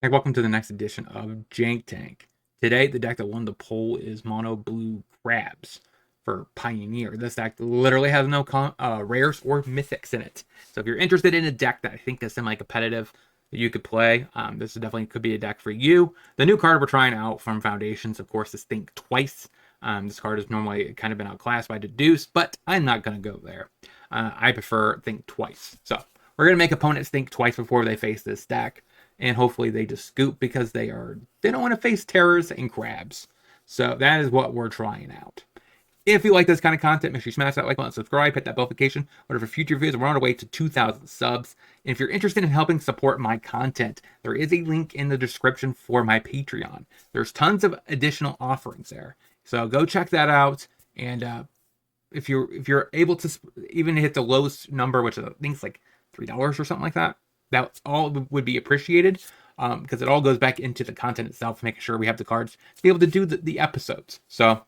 Hey, welcome to the next edition of Jank Tank. Today, the deck that won the poll is Mono Blue Crabs for Pioneer. This deck literally has no rares or mythics in it. So if you're interested in a deck that I think is semi-competitive that you could play, this definitely could be a deck for you. The new card we're trying out from Foundations, of course, is Think Twice. This card has normally kind of been outclassed by Deduce, but I'm not going to go there. I prefer Think Twice. So we're going to make opponents think twice before they face this deck. And hopefully they just scoop because they don't want to face terrors and crabs. So that is what we're trying out. If you like this kind of content, make sure you smash that like button, subscribe, hit that notification, whatever future videos. We're on our way to 2,000 subs. And if you're interested in helping support my content, there is a link in the description for my Patreon. There's tons of additional offerings there. So go check that out. And if you're able to even hit the lowest number, which I think is like $3 or something like that, that's all would be appreciated, because it all goes back into the content itself, making sure we have the cards to be able to do the episodes. So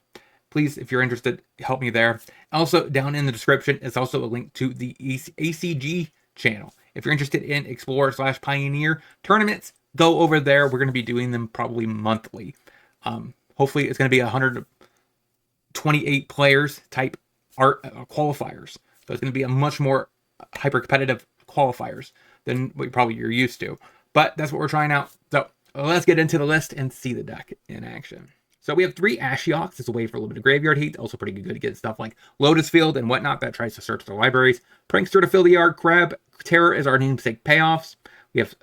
please, if you're interested, help me there. Also, down in the description is also a link to the ACG channel. If you're interested in Explorer/Pioneer tournaments, go over there. We're going to be doing them probably monthly. Hopefully, it's going to be 128 players type art qualifiers. So it's going to be a much more hyper competitive qualifiers than what you're used to. But that's what we're trying out. So let's get into the list and see the deck in action. So we have 3 Ashioks. It's a way for a little bit of graveyard heat. Also pretty good against stuff like Lotus Field and whatnot that tries to search the libraries. Prankster to fill the yard. Crab Terror is our namesake payoffs. We have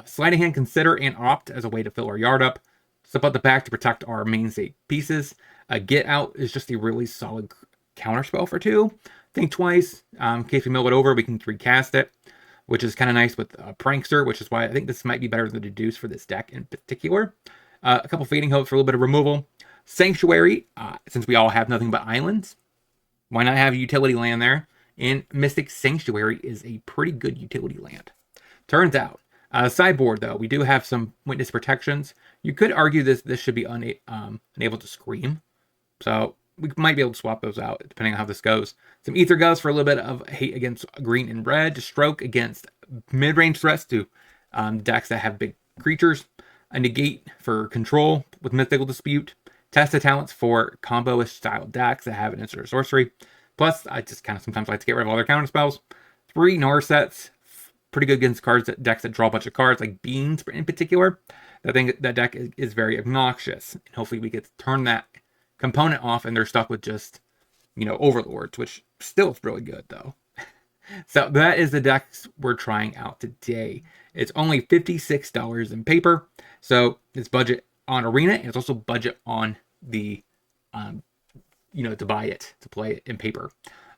Sleight of Hand, Consider, and Opt as a way to fill our yard up. Slip out the back to protect our mainstay pieces. Get Out is just a really solid counterspell for 2. Think Twice. In case we mill it over, we can recast it, which is kind of nice with Prankster, which is why I think this might be better than Deduce for this deck in particular. A couple Fading Hopes for a little bit of removal. Sanctuary, since we all have nothing but islands, why not have a utility land there? And Mystic Sanctuary is a pretty good utility land. Turns out, sideboard though, we do have some Witness protections. You could argue this should be unable to Scream, so we might be able to swap those out depending on how this goes. Some Ether Gust for a little bit of hate against green and red. Stroke against mid-range threats to decks that have big creatures. A Negate for control with Mythical Dispute. Test of Talents for combo-ish style decks that have an instant or sorcery. Plus, I just kind of sometimes like to get rid of all their counter spells. 3 Narsets. Pretty good against decks that draw a bunch of cards, like Beans in particular. That deck is very obnoxious. And hopefully we get to turn that component off and they're stuck with just, Overlords, which still is really good though. So that is the decks we're trying out today. It's only $56 in paper, so it's budget on Arena, and it's also budget on the, to buy it, to play it in paper.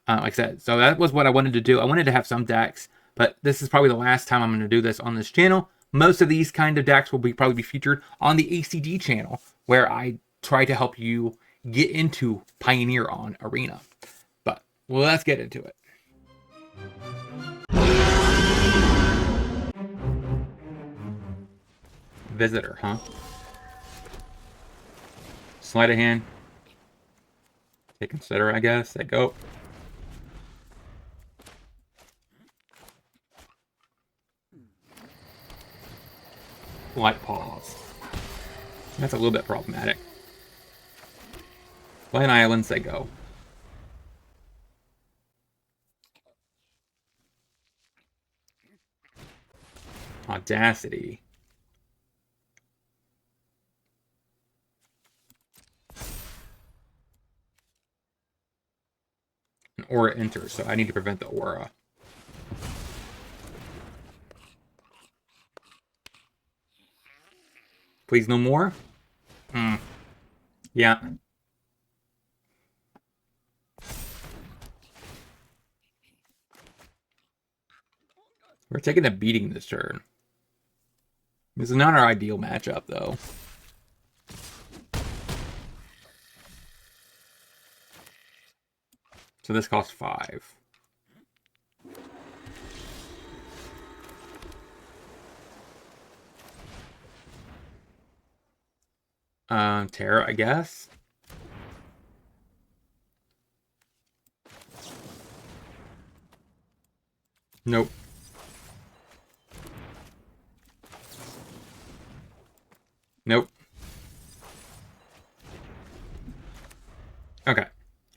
Like I said, so that was what I wanted to do. I wanted to have some decks, but this is probably the last time I'm going to do this on this channel. Most of these kind of decks will probably be featured on the ACG channel, where I try to help you get into Pioneer on Arena. But let's get into it. Visitor, huh? Sleight of Hand. Take Consider, I guess. They go. Light Pause. That's a little bit problematic. Light Islands, they go. Audacity. An aura enters, so I need to prevent the aura. Please no more? Yeah. We're taking a beating this turn. This is not our ideal matchup, though. So this costs 5. Terror, I guess. Nope. Nope. Okay.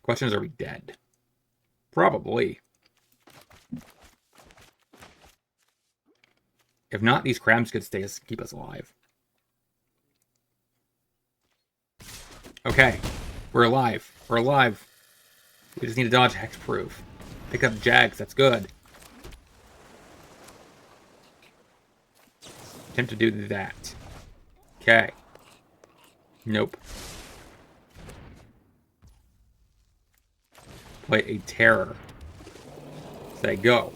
Question is, are we dead? Probably. If not, these crabs could keep us alive. Okay. We're alive. We're alive. We just need to dodge hexproof. Pick up Jags. That's good. Attempt to do that. Okay. Nope. Play a terror. Say go.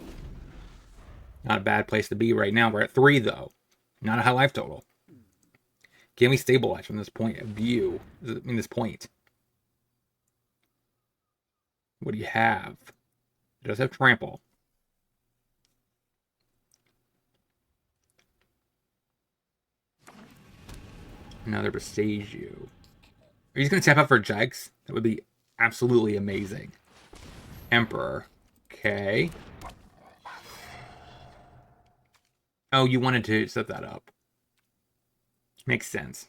Not a bad place to be right now. We're at 3, though. Not a high life total. Can we stabilize from this point of view? I mean, this point. What do you have? It does have trample. Another besiege you. Are you just going to tap out for Jags? That would be absolutely amazing. Emperor. Okay. Oh, you wanted to set that up. Makes sense.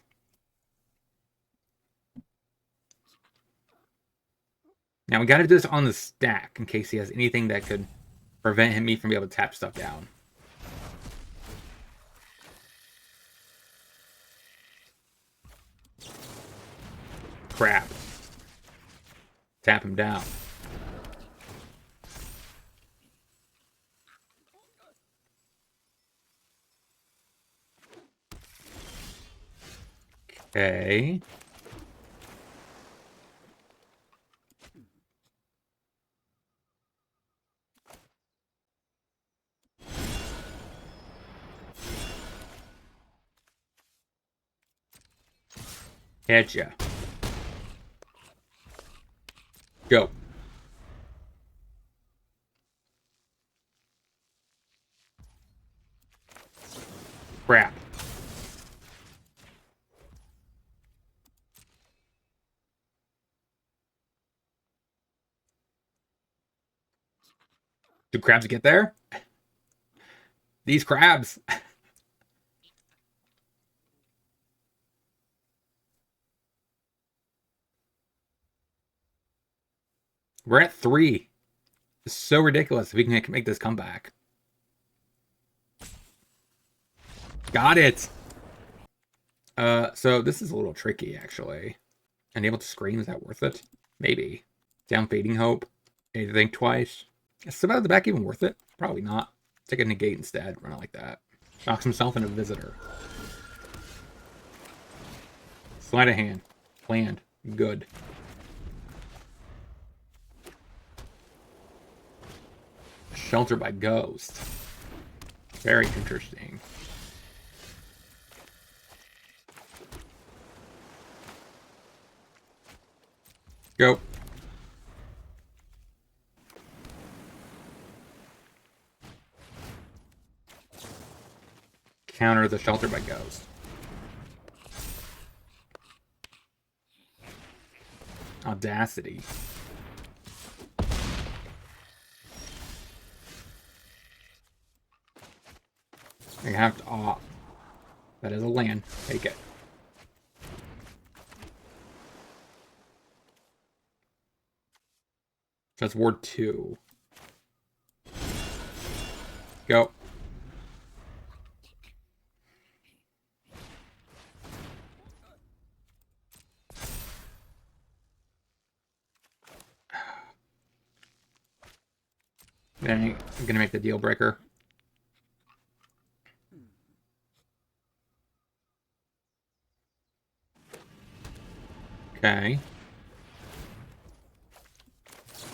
Now, we got to do this on the stack in case he has anything that could prevent me from being able to tap stuff down. Crap. Tap him down. Okay. Headshot. Go. Crap. Do crabs get there? These crabs. We're at 3. It's so ridiculous if we can make this comeback. Got it. So this is a little tricky, actually. Unable to scream, is that worth it? Maybe. Down Fading Hope. Need to think twice. Is Somebody at the back even worth it? Probably not. Take a negate instead. Run it like that. Knocks himself into Visitor. Sleight of hand. Planned. Good. Shelter by Ghost. Very interesting. Go. Counter the Shelter by Ghost. Audacity. I have to. Oh, that is a land. Take it. That's Ward 2. Go. Then I'm gonna make the deal breaker. Okay.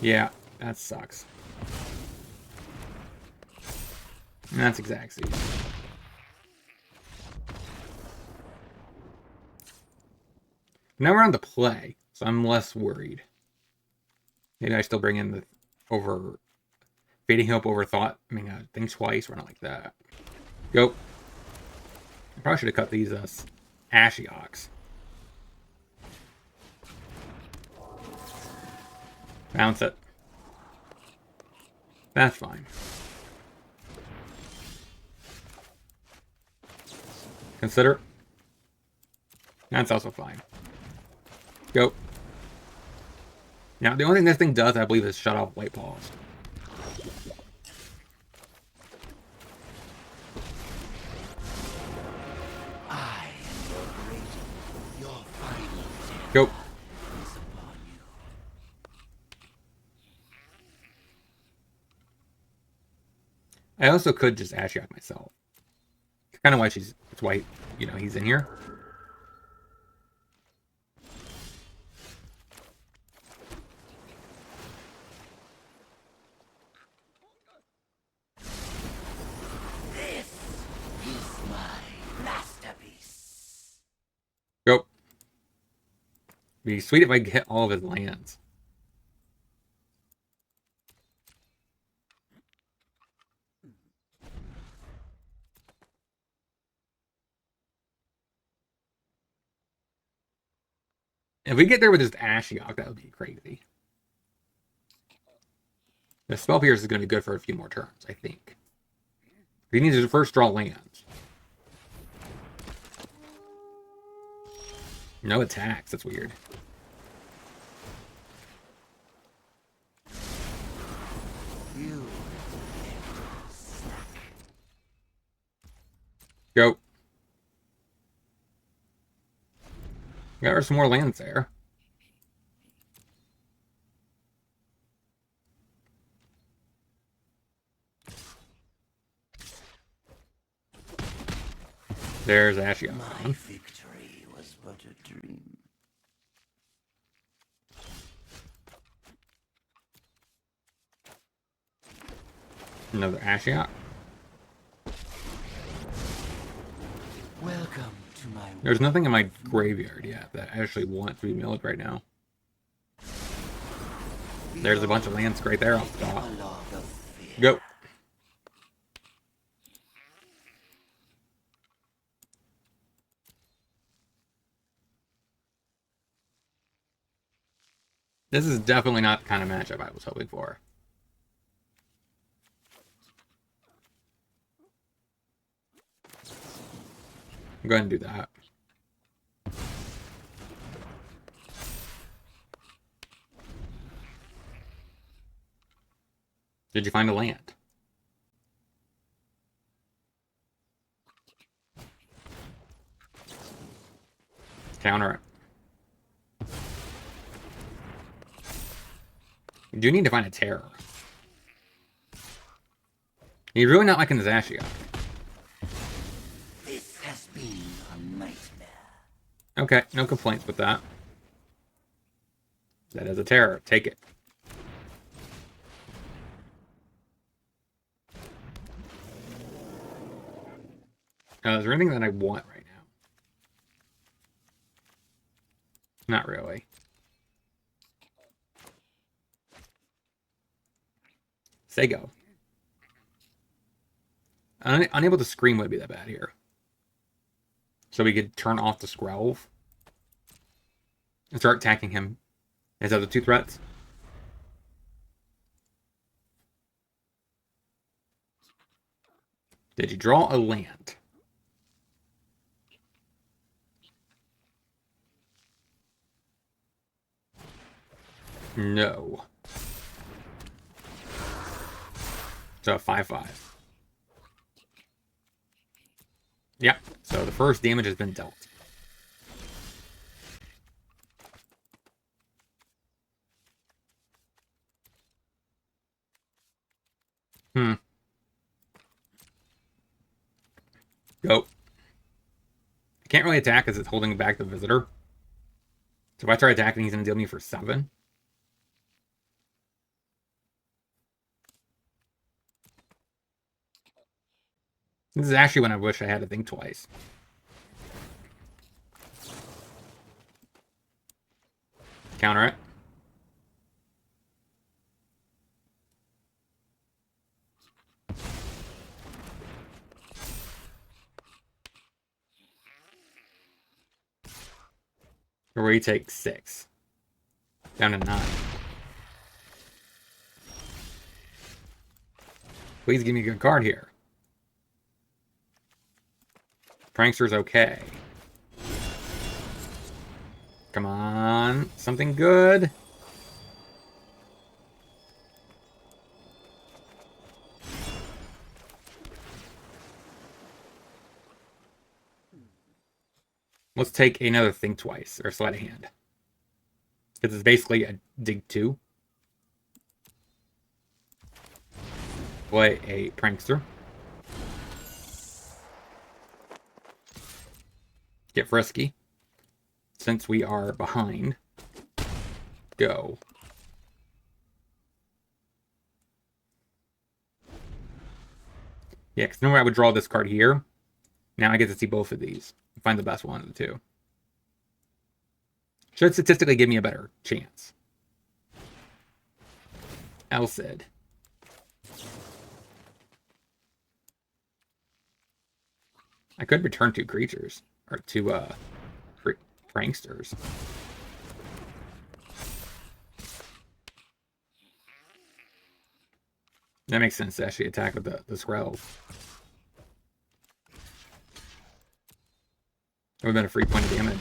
Yeah, that sucks. And that's exact seed. Now we're on the play, so I'm less worried. Maybe I still bring in the over Fading Hope over Thought. I mean, think twice, run it like that. Go. I probably should have cut these Ashioks. Bounce it. That's fine. Consider. That's also fine. Go. Now, the only thing this thing does, I believe, is shut off white paws. Go. I also could just Ashiok myself. Kind of why it's why, you know, he's in here. This is my masterpiece. Go. It'd be sweet if I could hit all of his lands. If we get there with just Ashiok, that would be crazy. The Spell Pierce is going to be good for a few more turns, I think. He needs to first draw lands. No attacks, that's weird. Go. Got some more lands there. There's Ashiok. My victory was but a dream. Another Ashiok. Welcome to my There's nothing in my graveyard yet that I actually want to be milled right now. There's a bunch of lands right there off the top. Go. This is definitely not the kind of matchup I was hoping for. Go ahead and do that. Did you find a land? Counter it. You do need to find a terror. You're really not liking this Ashiok. This has been a nightmare. Okay, no complaints with that. That is a terror. Take it. Is there anything that I want right now? Not really. Say go. Unable to scream would be that bad here. So we could turn off the Skrelv and start attacking him. Is that the two threats? Did you draw a land? No. So 5/5. Yeah, so the first damage has been dealt. Go. I can't really attack because it's holding back the visitor. So if I try attacking, he's going to deal me for 7. This is actually when I wish I had to think twice. Counter it. Where he takes 6. Down to 9. Please give me a good card here. Prankster's okay. Come on. Something good. Let's take another Think Twice, or Sleight of Hand. Because it's basically a dig 2. Play a Prankster. Get frisky. Since we are behind. Go. Yeah, because normally I would draw this card here. Now I get to see both of these. Find the best one of the two. Should statistically give me a better chance. Elcid. I could return 2 creatures. Or 2 pranksters. That makes sense to actually attack with the Skrells. That would have been a free point of damage.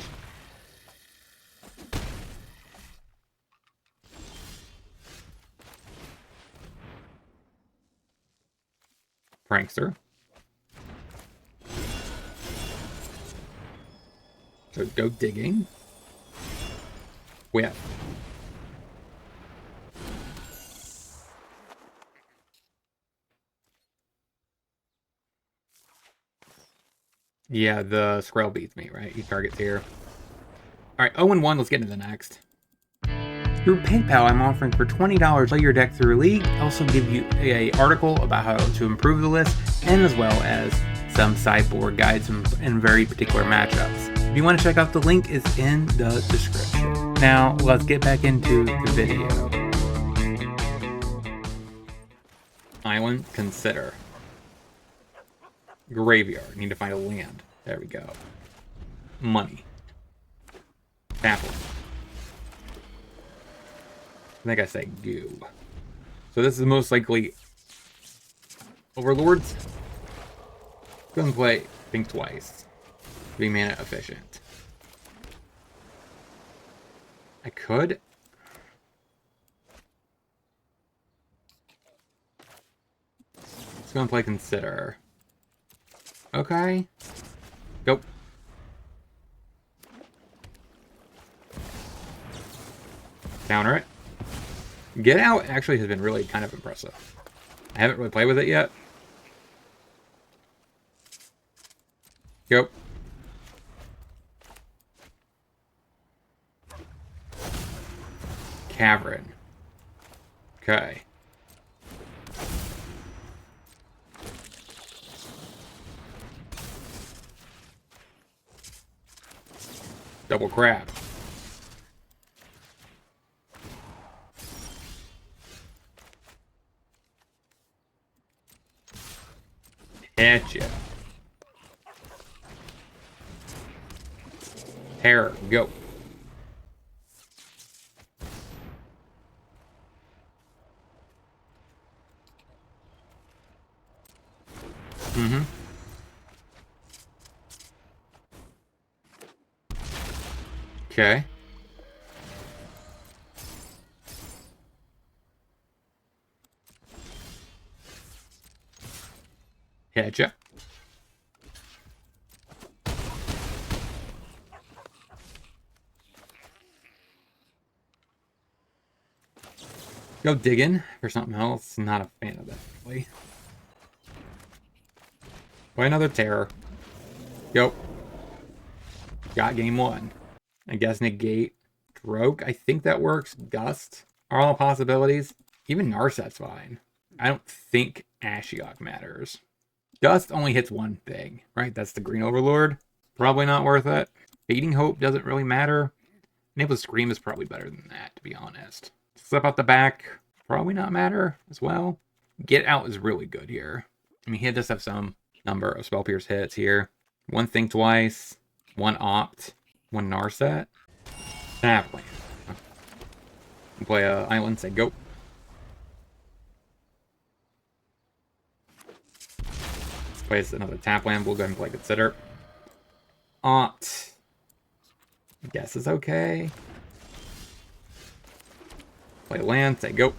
Prankster. So go digging. Whip. Yeah, the Skrell beats me, right? He targets here. Alright, 0-1, let's get into the next. Through PayPal, I'm offering for $20 play your deck through League. I also give you an article about how to improve the list, and as well as some sideboard guides in very particular matchups. If you want to check out the link, it's in the description. Now, let's get back into the video. Island, consider. Graveyard, need to find a land. There we go. Money. Apple. I think I say goo. So this is most likely Overlords. Go ahead and play Think Twice. Be mana efficient. I could. Let's go and play Consider. Okay. Go. Counter it. Get Out actually has been really kind of impressive. I haven't really played with it yet. Go. Cavern. Okay. Double crab. Gotcha. Terror, go. Mm-hmm. Okay. Gotcha. Go digging for something else. Not a fan of that, really. Play another Terror. Go. Got game 1. I guess negate. Stroke. I think that works. Gust are all possibilities. Even Narset's fine. I don't think Ashiok matters. Gust only hits one thing, right? That's the Green Overlord. Probably not worth it. Fading Hope doesn't really matter. Enable Scream is probably better than that, to be honest. Slip out the back. Probably not matter as well. Get Out is really good here. I mean, he does have some number of Spell Pierce hits here. One Think Twice. One Opt. One Narset. Sapling. Play a Island, say go. Plays another tap land. We'll go ahead and play Consider. Opt. Guess it's okay. Play land, say go.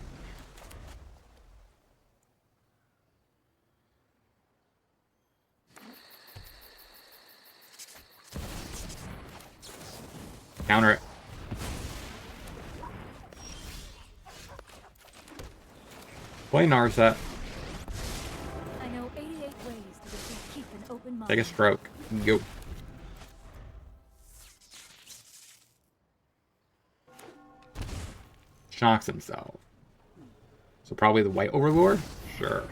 Counter it. Play Narset. I know 88 ways to defeat keep an open mind. Take a stroke. Go. Shocks himself. So probably the White Overlord? Sure.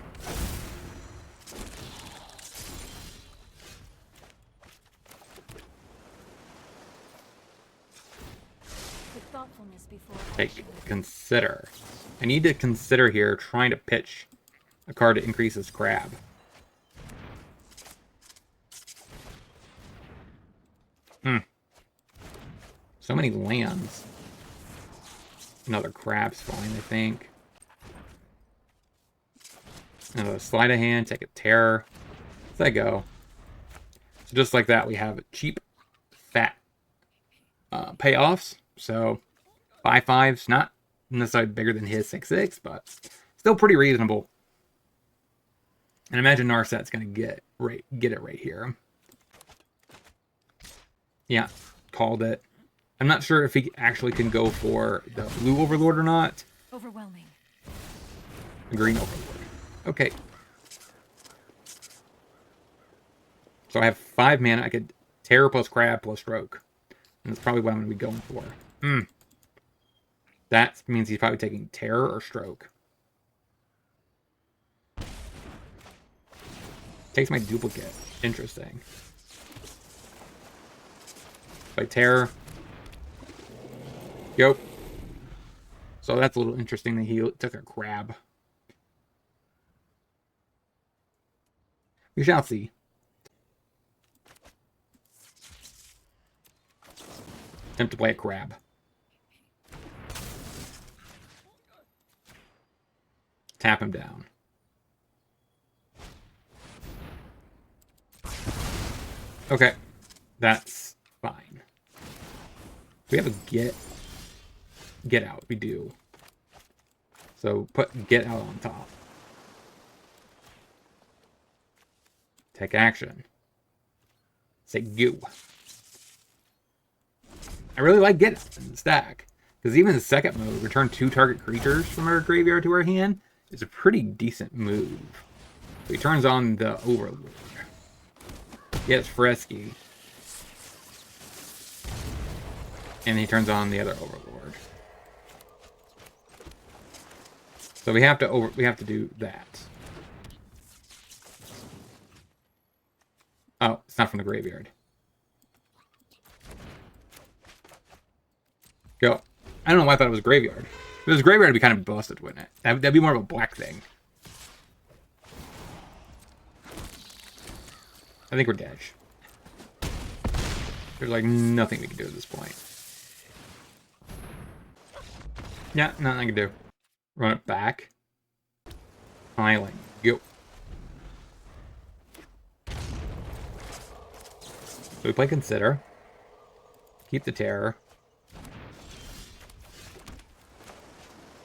With thoughtfulness before Take action. consider. I need to consider here trying to pitch a card to increase his crab. So many lands. Another crab's fine, I think. Another sleight of hand, take a terror. There you go. So just like that, we have cheap, fat payoffs. So 5/5's not necessarily bigger than his 6/6, but still pretty reasonable. And imagine Narset's gonna get it right here. Yeah, called it. I'm not sure if he actually can go for the blue overlord or not. Overwhelming. The green overlord. Okay. So I have 5 mana. I could terror plus crab plus stroke. And that's probably what I'm going to be going for. That means he's probably taking terror or stroke. Takes my duplicate. Interesting. By terror. Go. So that's a little interesting that he took a crab. We shall see. Attempt to play a crab. Tap him down. Okay. That's fine. We have a get out. We do. So put get out on top. Take action. Say go. I really like get out in the stack. Because even the second move, return 2 target creatures from our graveyard to our hand, is a pretty decent move. So he turns on the Overlord. Gets frisky. And he turns on the other Overlord. So we have to do that. Oh, it's not from the graveyard. Go. I don't know why I thought it was graveyard. If it was graveyard, it'd be kind of busted, wouldn't it? That'd be more of a black thing. I think we're dead. There's like nothing we can do at this point. Yeah, nothing I can do. Run it back. Island. Go. So we play Consider. Keep the Terror.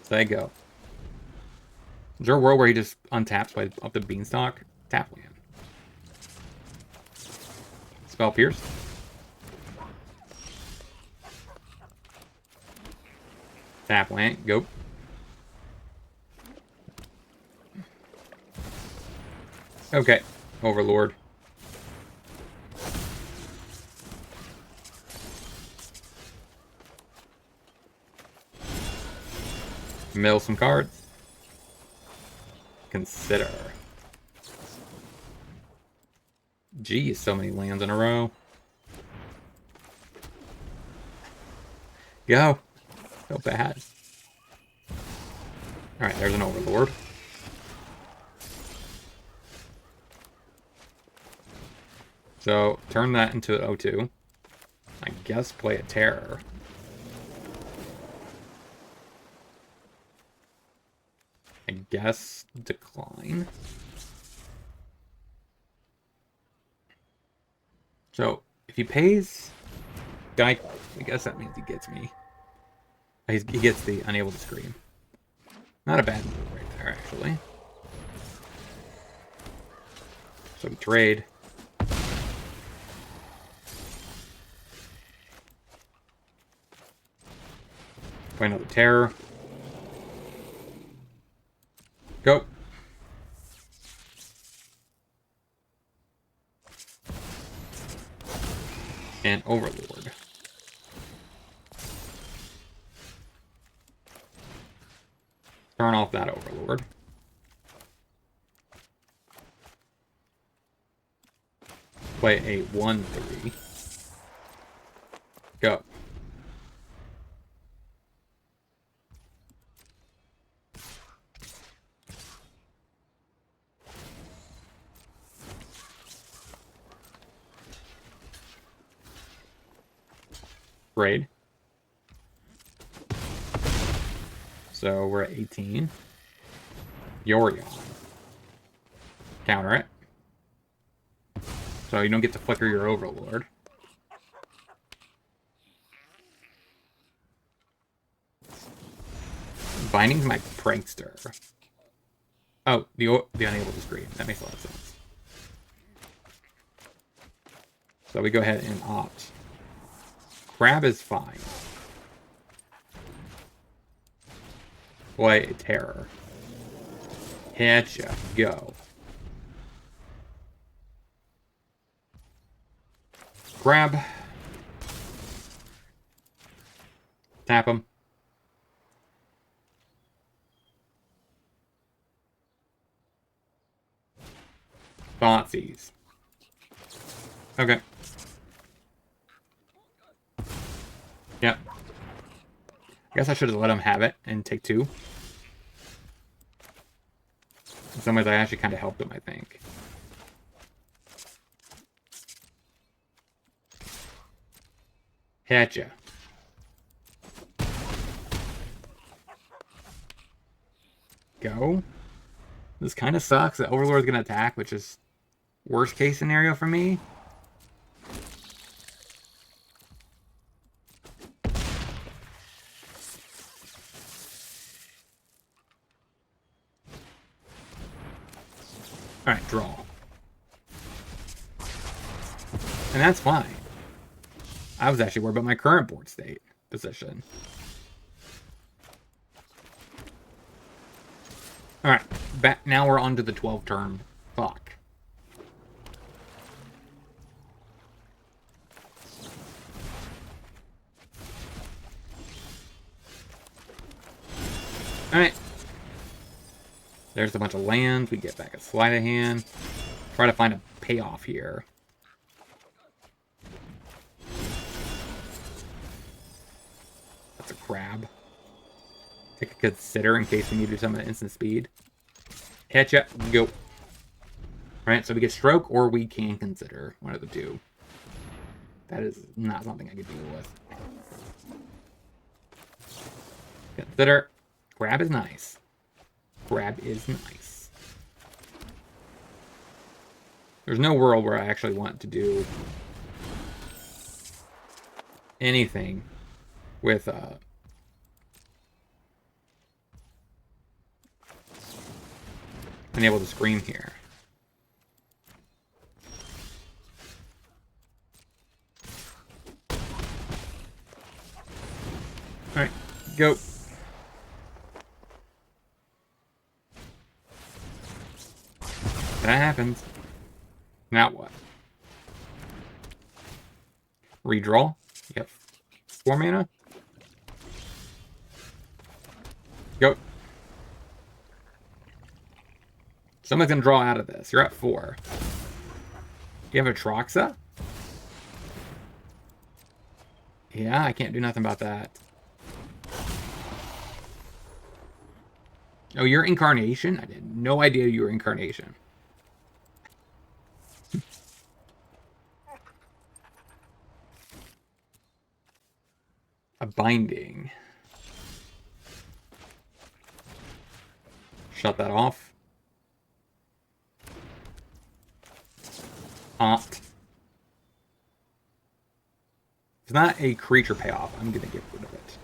So there you go. Is there a world where he just untaps by up the Beanstalk? Tap land. Spell Pierce. Tap land. Go. Okay. Overlord. Mill some cards. Consider. Geez, so many lands in a row. Go. So bad. Alright, there's an Overlord. So, turn that into an O2. I guess play a Terror. I guess decline. So, if he pays I guess that means he gets me. He gets the unable to scream. Not a bad move right there, actually. So we trade. Play another terror. Go. And Overlord. Turn off that Overlord. Play a 1/3. Go. Raid. So we're at 18. Yorion. Counter it. So you don't get to flicker your Overlord. Binding's my Prankster. Oh, the unable to scream. That makes a lot of sense. So we go ahead and opt. Crab is fine. Play a terror. Hitcha. Go. Grab. Tap him. Thoughtseize. Okay. Yep. I guess I should have let him have it and take 2. In some ways, I actually kind of helped him, I think. Hitcha. Go. This kind of sucks. The Overlord's going to attack, which is worst case scenario for me. Alright, draw. And that's fine. I was actually worried about my current board state position. Alright, now we're on to the 12-turn clock. Alright. There's a bunch of lands. We get back a sleight of hand. Try to find a payoff here. That's a crab. Take a consider in case we need to do some of the instant speed. Hitcha, go. Alright, so we get stroke or we can consider. One of the two. That is not something I could deal with. Consider. Grab is nice. Grab is nice. There's no world where I actually want to do anything with unable to scream here. Alright, go. That happens. Now what? Redraw. Yep. 4 mana. Go. Someone's gonna draw out of this. You're at 4. You have a Troxa? Yeah, I can't do nothing about that. Oh, you're Incarnation? I had no idea you were Incarnation. A binding. Shut that off. Opt. it's not a creature payoff, I'm going to get rid of it.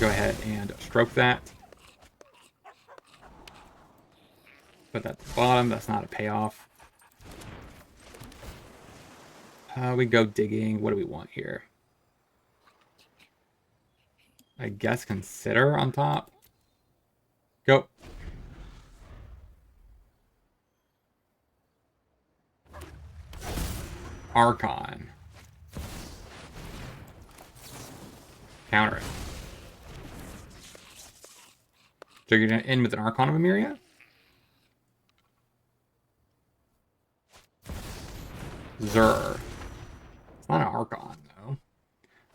Go ahead and stroke that. Put that at the bottom. That's not a payoff. We go digging. What do we want here? I guess consider on top. Go. Archon. Counter it. So you're going to end with an Archon of Emeria? Zur. It's not an Archon, though.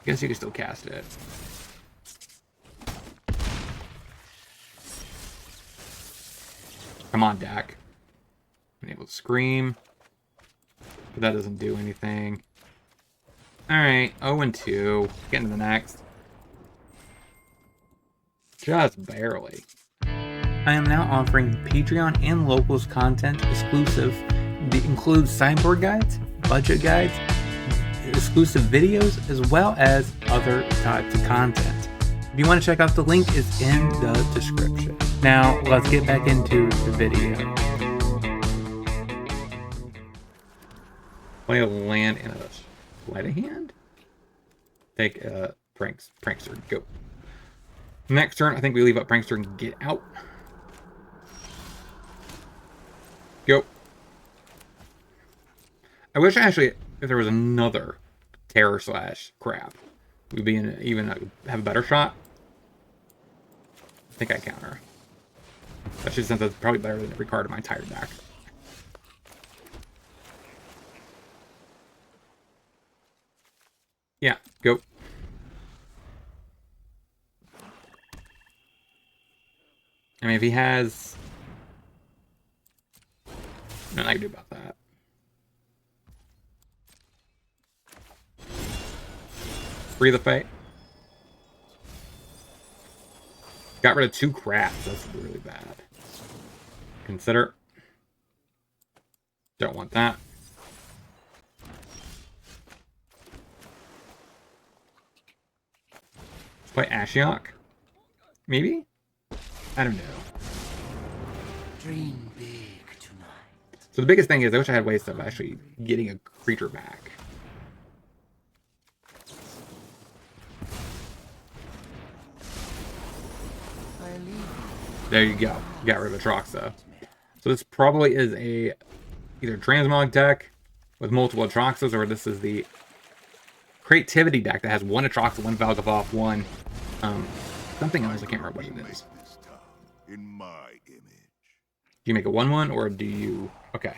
I guess you can still cast it. Come on, Dak. Enable Scream. But that doesn't do anything. Alright, 0-2. Get into the next. Just barely. I am now offering Patreon and Locals content exclusive. That includes sideboard guides, budget guides, exclusive videos, as well as other types of content. If you want to check out the link, is in the description. Now, let's get back into the video. Play a land and a sleight of hand? Take Prankster, go. Next turn, I think we leave up Prankster and get out. Go. I wish actually, if there was another Terror / Crab, we'd be in even have a better shot. I think I counter. Especially since that's probably better than every card in my entire deck. Yeah, go. I mean, if he has... nothing I can do about that. Free the Fate. Got rid of 2 crabs. That's really bad. Consider. Don't want that. Let's play Ashiok. Maybe? I don't know. Dream big tonight. So the biggest thing is I wish I had ways of actually getting a creature back. There you go. Got rid of Atroxa. So this probably is a either Transmog deck with multiple Atroxas, or this is the Creativity deck that has 1 Atroxa, 1 Valgavoth, 1 something else. I can't remember what it is. In my image. Do you make a 1/1 or do you... okay.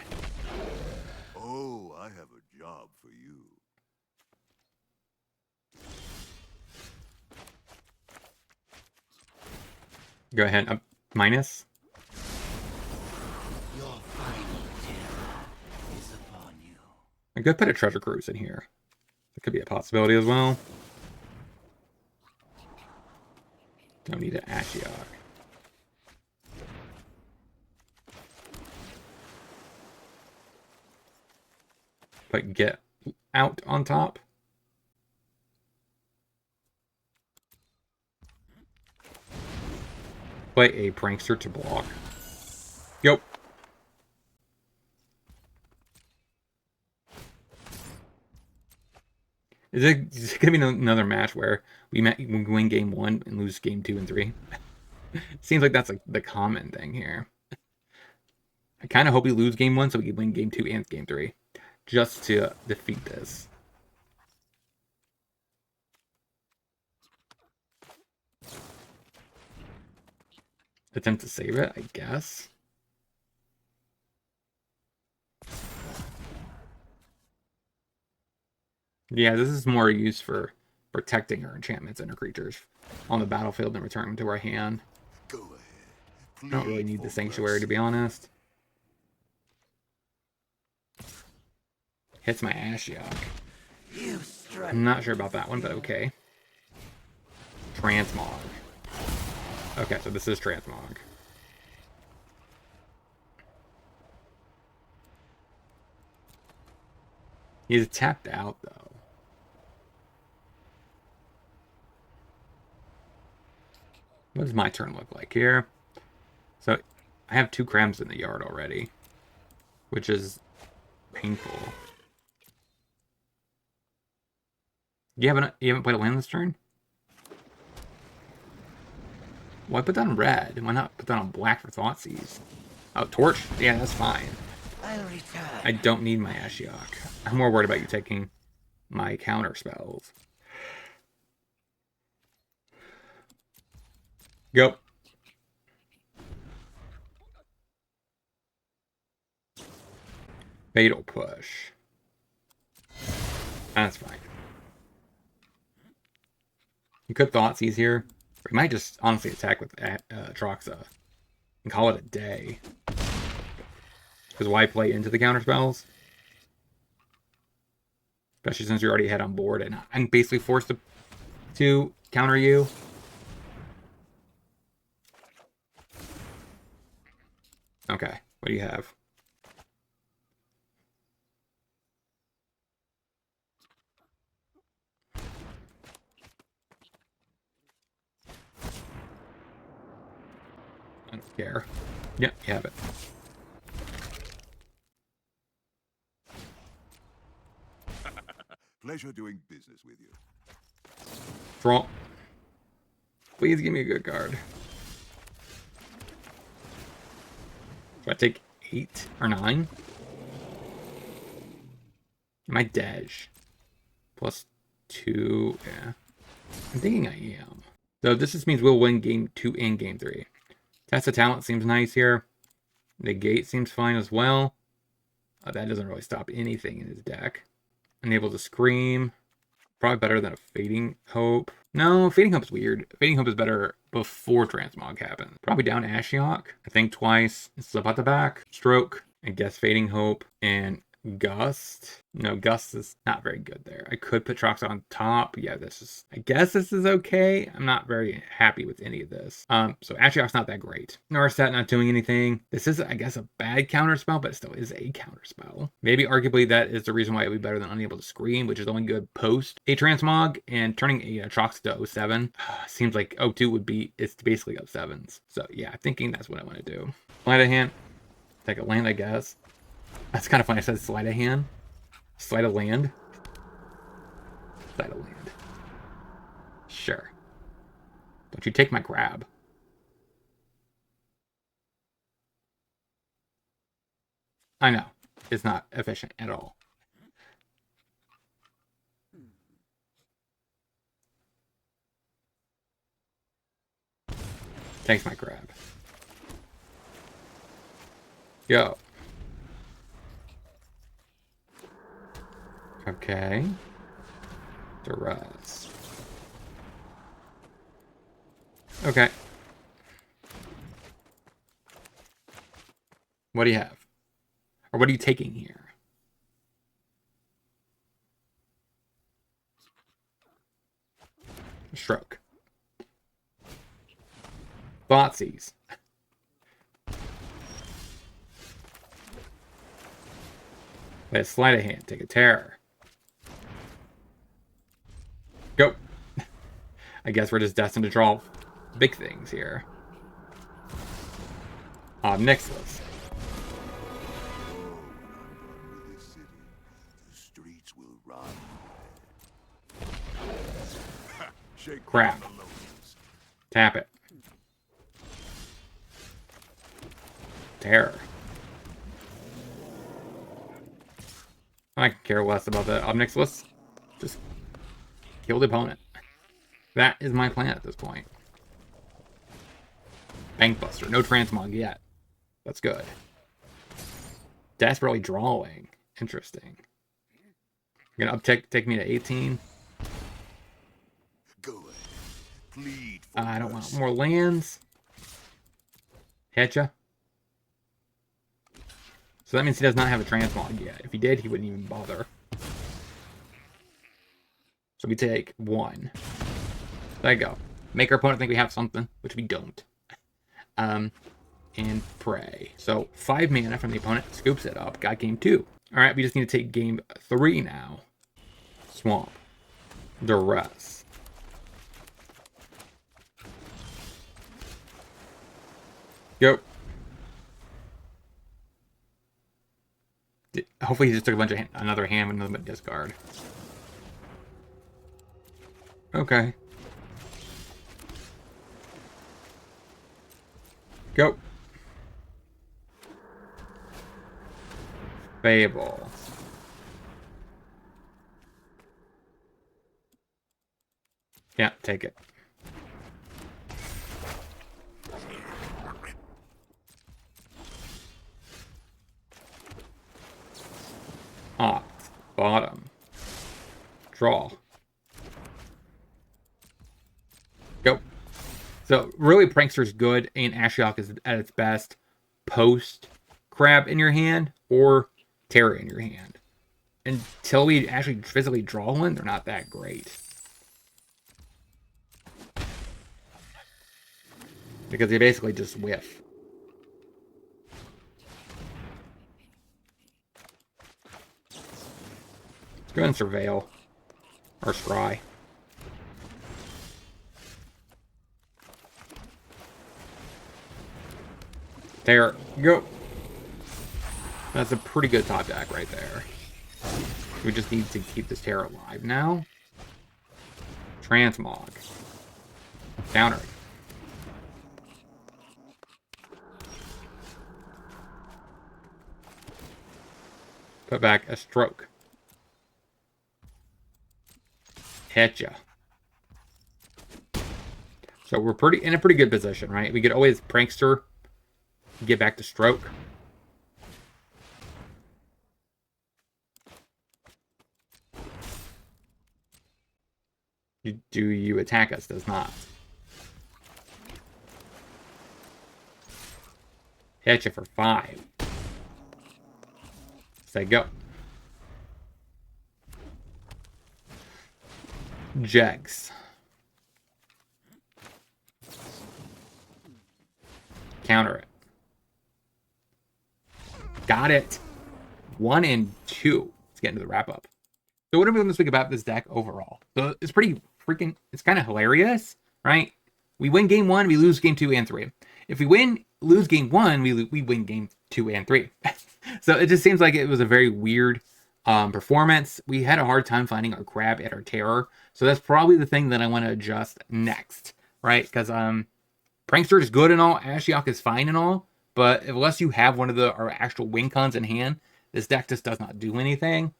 Oh, I have a job for you. Go ahead. Minus. Your final terror is upon you. I could put a Treasure Cruise in here. That could be a possibility as well. Don't need an Ashiok. But get out on top. Play a Prankster to block. Yep. Is it gonna be another match where we win game 1 and lose game 2 and 3? Seems like that's like the common thing here. I kind of hope we lose game 1 so we can win game 2 and game 3, just to defeat this. Attempt to save it, I guess. Yeah, this is more used for protecting our enchantments and our creatures on the battlefield and returning them to our hand. Go ahead. I don't really need the Sanctuary, to be honest. Hits my Ashiok. I'm not sure about that one, but okay. Transmog. Okay, so this is Transmog. He's tapped out, though. What does my turn look like here? So, I have 2 crabs in the yard already, which is painful. You haven't played a land this turn? Why put that on red? Why not put that on black for Thoughtseize? Oh, torch? Yeah, that's fine. I'll return. I don't need my Ashiok. I'm more worried about you taking my counter spells. Go. Fatal push. That's fine. You could Thoughtseize here. Or you might just honestly attack with Troxa and call it a day. Because why play into the counter spells? Especially since you're already ahead on board and I'm basically forced to counter you. Okay, what do you have? I don't care. Yep, you have it. Pleasure doing business with you. Draw. Please give me a good card. Do I take 8 or 9? My Dej. +2. Yeah. I'm thinking I am. So this just means we'll win game 2 and game 3. Test of Talent seems nice here. Negate seems fine as well. That doesn't really stop anything in his deck. Unable to Scream. Probably better than a Fading Hope. No, Fading Hope's weird. Fading Hope is better before Transmog happens. Probably down Ashiok. I think twice. Slip out the back. Stroke. I guess Fading Hope. And Gust. No, Gust is not very good there. I could put Trox on top. Yeah, this is... I guess this is okay. I'm not very happy with any of this. So Ashiok's not that great. Narsat not doing anything. This is, I guess, a bad counterspell, but it still is a counterspell. Maybe arguably that is the reason why it would be better than Unable to Scream, which is only good post a Transmog, and turning a Trox to 07 seems like 02 would be, it's basically 07s. So yeah, thinking that's what I want to do. Sleight of hand. Take a land, I guess. That's kind of funny. I said sleight of hand. Sleight of land. Sleight of land. Sure. Don't you take my grab. I know. It's not efficient at all. Takes my grab. Go. Okay. Duress. Okay. What do you have? Or what are you taking here? Stroke. Thoughtseize. Play a sleight of hand. Take a terror. Go. I guess we're just destined to draw big things here. Nixless. With this city, the streets will run. Shake Crap. down the loads. Tap it. Terror. I can care less about the Obnixilus. Just kill the opponent. That is my plan at this point. Bankbuster. No Transmog yet. That's good. Desperately drawing. Interesting. You're gonna take me to 18. Go ahead. Plead for I don't want mercy. more lands. Hitcha. So that means he does not have a Transmog yet. If he did, he wouldn't even bother. So we take 1. There you go. Make our opponent think we have something, which we don't. And pray. So 5 mana from the opponent scoops it up. Got game 2. All right, we just need to take game 3 now. Swamp. Duress. Go. Hopefully he just took a bunch of another hand with nothing but discard. Okay. Go. Fable. Yeah, take it. Off. Bottom. Draw. Go. So really Prankster's good and Ashiok is at its best post Crab in your hand or Terra in your hand. Until we actually physically draw one, they're not that great. Because they basically just whiff. Let's go ahead and Surveil. Or Scry. There. Go. That's a pretty good top deck right there. We just need to keep this Terra alive now. Transmog. Counter. Put back a Stroke. Hit ya. So we're in a pretty good position, right? We could always Prankster, get back to Stroke. Do you attack us? Does not. Hit you for 5. Say go. Jegs. Counter it. Got it. 1 and 2. Let's get into the wrap up. So what are we going to speak about this deck overall? So it's pretty freaking, it's kind of hilarious, right? We win game 1, we lose game 2 and 3. If we lose game 1, we win game 2 and 3. So it just seems like it was a very weird performance. We had a hard time finding our Crab and our Terror. So that's probably the thing that I want to adjust next, right? Because Prankster is good and all, Ashiok is fine and all, but unless you have one of our actual win cons in hand, this deck just does not do anything.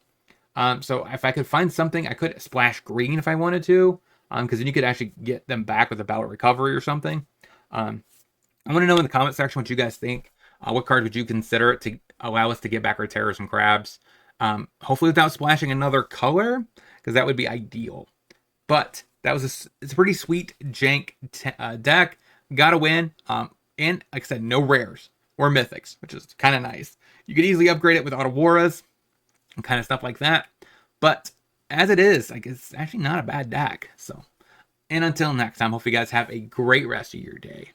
So if I could find something, I could splash green if I wanted to, because then you could actually get them back with a Battle Recovery or something. I want to know in the comment section what you guys think. What cards would you consider to allow us to get back our Terrors and Crabs? Hopefully without splashing another color, because that would be ideal. But that was it's a pretty sweet Jank deck. Got to win. And like I said, no rares or mythics, which is kind of nice. You could easily upgrade it with Autowaras and kind of stuff like that. But as it is, like, it's actually not a bad deck. So, and until next time, hope you guys have a great rest of your day.